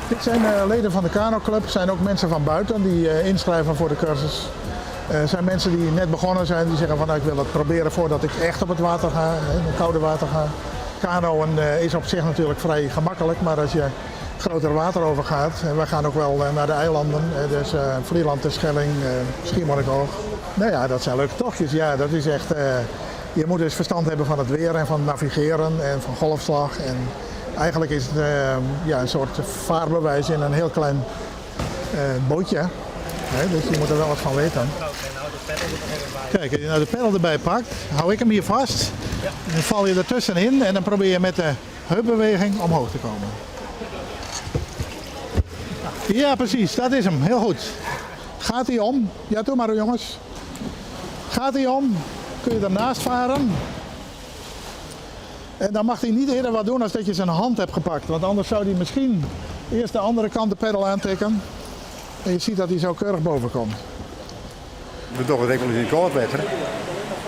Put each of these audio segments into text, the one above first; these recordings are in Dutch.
Dit zijn leden van de kanoclub, zijn ook mensen van buiten die inschrijven voor de cursus. Zijn mensen die net begonnen zijn, die zeggen van nou, ik wil het proberen voordat ik echt op het water ga, in het koude water ga. Kanoën is op zich natuurlijk vrij gemakkelijk, maar als je groter water overgaat, en wij gaan ook wel naar de eilanden, dus Vlieland, Terschelling, Schiermonnikoog. Nou ja, dat zijn leuke tochtjes. Ja, dat is echt, je moet dus verstand hebben van het weer en van navigeren en van golfslag. En eigenlijk is het een soort vaarbewijs in een heel klein bootje. Dus je moet er wel wat van weten. Kijk, als je nou de peddel erbij pakt, hou ik hem hier vast. Dan val je ertussenin en dan probeer je met de heupbeweging omhoog te komen. Ja, precies, dat is hem. Heel goed. Gaat hij om? Ja, doe maar jongens. Gaat hij om? Kun je ernaast varen. En dan mag hij niet eerder wat doen als dat je zijn hand hebt gepakt. Want anders zou hij misschien eerst de andere kant de peddel aantikken. En je ziet dat hij zo keurig boven komt. We doen het ook wel eens in koudwetter.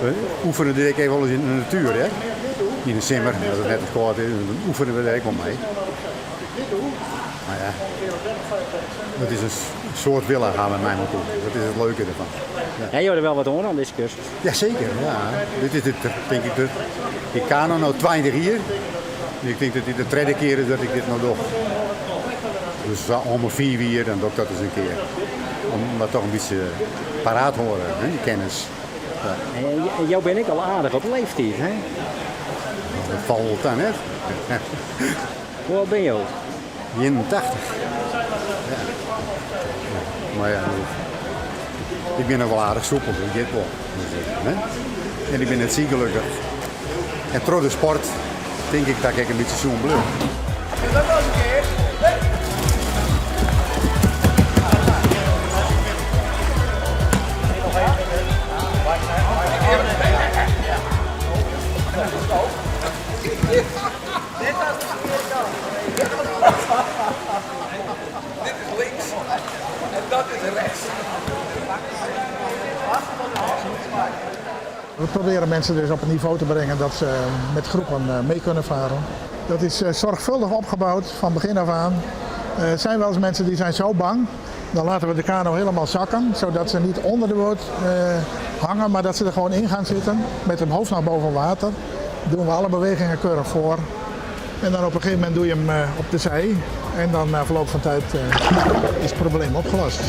We oefenen dit ook wel eens in de natuur. Hè? In de simmer, als het net het koud is, dan oefenen we er ook wel mee. Maar ja, dat is een soort willen gaan met mij naartoe. Dat is het leuke ervan. Ja, je hoort er wel wat aan deze cursus. Jazeker, ja. Dit is denk ik ik kano nou 20 jaar. Ik denk dat dit de tweede keer is dat ik dit nou doe. Dus om 4 jaar dan doe ik dat eens een keer. Om dat toch een beetje paraat horen, hè, die kennis. Ja. En jou ben ik al aardig op leeftijd, hè? Dat valt dan net. Hoe oud ben je ook? 81. Ja. Maar ja, ik ben nog wel aardig soepel, ik dit wel. Hè? En ik ben net ziek gelukkig. En door de sport denk ik dat ik een beetje zo'n bleu. Dat was een keer. Dit is links en dat is rechts. We proberen mensen dus op een niveau te brengen dat ze met groepen mee kunnen varen. Dat is zorgvuldig opgebouwd van begin af aan. Er zijn wel eens mensen die zijn zo bang. Dan laten we de kano helemaal zakken, zodat ze niet onder de boot hangen, maar dat ze er gewoon in gaan zitten met hun hoofd naar boven water. Dan doen we alle bewegingen keurig voor. En dan op een gegeven moment doe je hem op de zij. En dan na verloop van tijd is het probleem opgelost.